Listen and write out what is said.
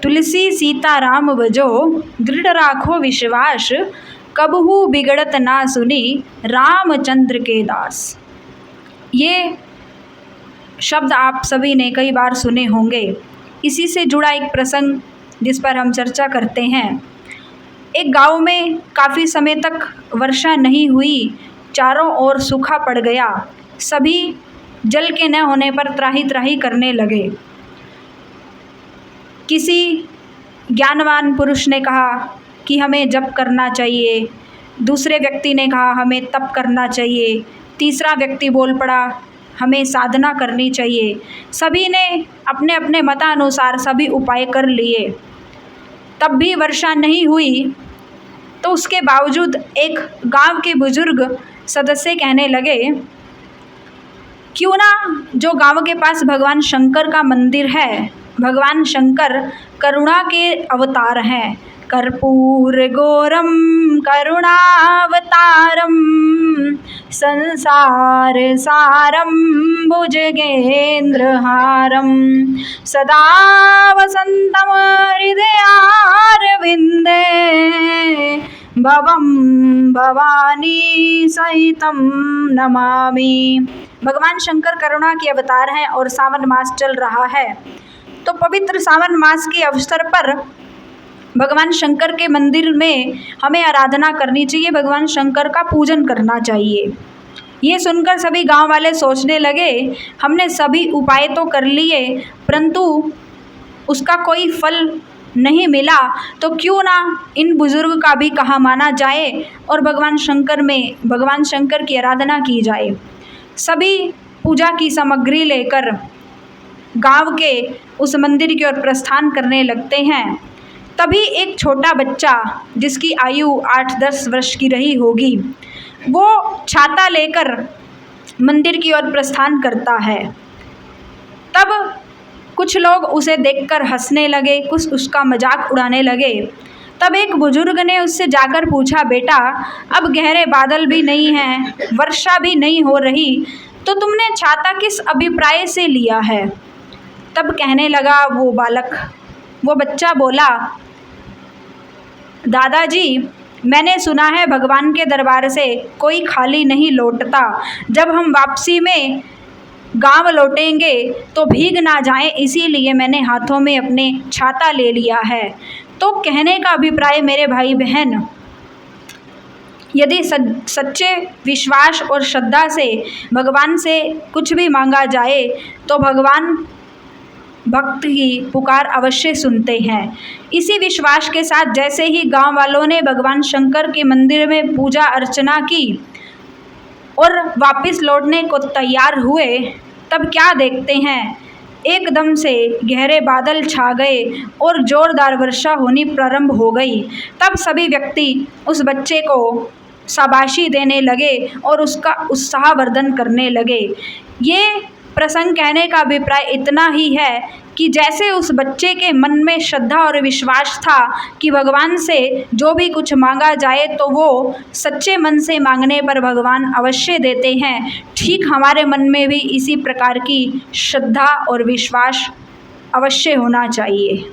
तुलसी सीता राम भजो, दृढ़ राखो विश्वास, कबहू बिगड़त ना सुनी, रामचंद्र के दास। ये शब्द आप सभी ने कई बार सुने होंगे। इसी से जुड़ा एक प्रसंग जिस पर हम चर्चा करते हैं। एक गांव में काफ़ी समय तक वर्षा नहीं हुई, चारों ओर सूखा पड़ गया। सभी जल के न होने पर त्राही त्राही करने लगे। किसी ज्ञानवान पुरुष ने कहा कि हमें जप करना चाहिए, दूसरे व्यक्ति ने कहा हमें तप करना चाहिए, तीसरा व्यक्ति बोल पड़ा हमें साधना करनी चाहिए। सभी ने अपने अपने मतानुसार सभी उपाय कर लिए, तब भी वर्षा नहीं हुई। तो उसके बावजूद एक गांव के बुजुर्ग सदस्य कहने लगे, क्यों ना जो गांव के पास भगवान शंकर का मंदिर है, भगवान शंकर करुणा के अवतार हैं, कर्पूर गौरम करुणावतारम, संसार सारम भुजगेंद्रहारम, सदा वसंतम हृदयारविंदे, भवम भवानी सहितम नमामि। भगवान शंकर करुणा के अवतार हैं और सावन मास चल रहा है। तो पवित्र सावन मास के अवसर पर भगवान शंकर के मंदिर में हमें आराधना करनी चाहिए, भगवान शंकर का पूजन करना चाहिए। ये सुनकर सभी गांव वाले सोचने लगे, हमने सभी उपाय तो कर लिए परंतु उसका कोई फल नहीं मिला, तो क्यों ना इन बुजुर्ग का भी कहा माना जाए और भगवान शंकर की आराधना की जाए। सभी पूजा की सामग्री लेकर गांव के उस मंदिर की ओर प्रस्थान करने लगते हैं। तभी एक छोटा बच्चा जिसकी आयु 8-10 वर्ष की रही होगी, वो छाता लेकर मंदिर की ओर प्रस्थान करता है। तब कुछ लोग उसे देखकर हंसने लगे, कुछ उसका मजाक उड़ाने लगे। तब एक बुजुर्ग ने उससे जाकर पूछा, बेटा अब गहरे बादल भी नहीं हैं, वर्षा भी नहीं हो रही, तो तुमने छाता किस अभिप्राय से लिया है? तब कहने लगा वो बच्चा बोला, दादाजी मैंने सुना है भगवान के दरबार से कोई खाली नहीं लौटता, जब हम वापसी में गांव लौटेंगे तो भीग ना जाएं, इसीलिए मैंने हाथों में अपने छाता ले लिया है। तो कहने का अभिप्राय मेरे भाई बहन, यदि सच्चे विश्वास और श्रद्धा से भगवान से कुछ भी मांगा जाए तो भगवान भक्त की पुकार अवश्य सुनते हैं। इसी विश्वास के साथ जैसे ही गांव वालों ने भगवान शंकर के मंदिर में पूजा अर्चना की और वापस लौटने को तैयार हुए, तब क्या देखते हैं, एकदम से गहरे बादल छा गए और जोरदार वर्षा होनी प्रारंभ हो गई। तब सभी व्यक्ति उस बच्चे को शाबाशी देने लगे और उसका उत्साहवर्धन करने लगे। ये प्रसंग कहने का अभिप्राय इतना ही है कि जैसे उस बच्चे के मन में श्रद्धा और विश्वास था कि भगवान से जो भी कुछ मांगा जाए तो वो सच्चे मन से मांगने पर भगवान अवश्य देते हैं, ठीक हमारे मन में भी इसी प्रकार की श्रद्धा और विश्वास अवश्य होना चाहिए।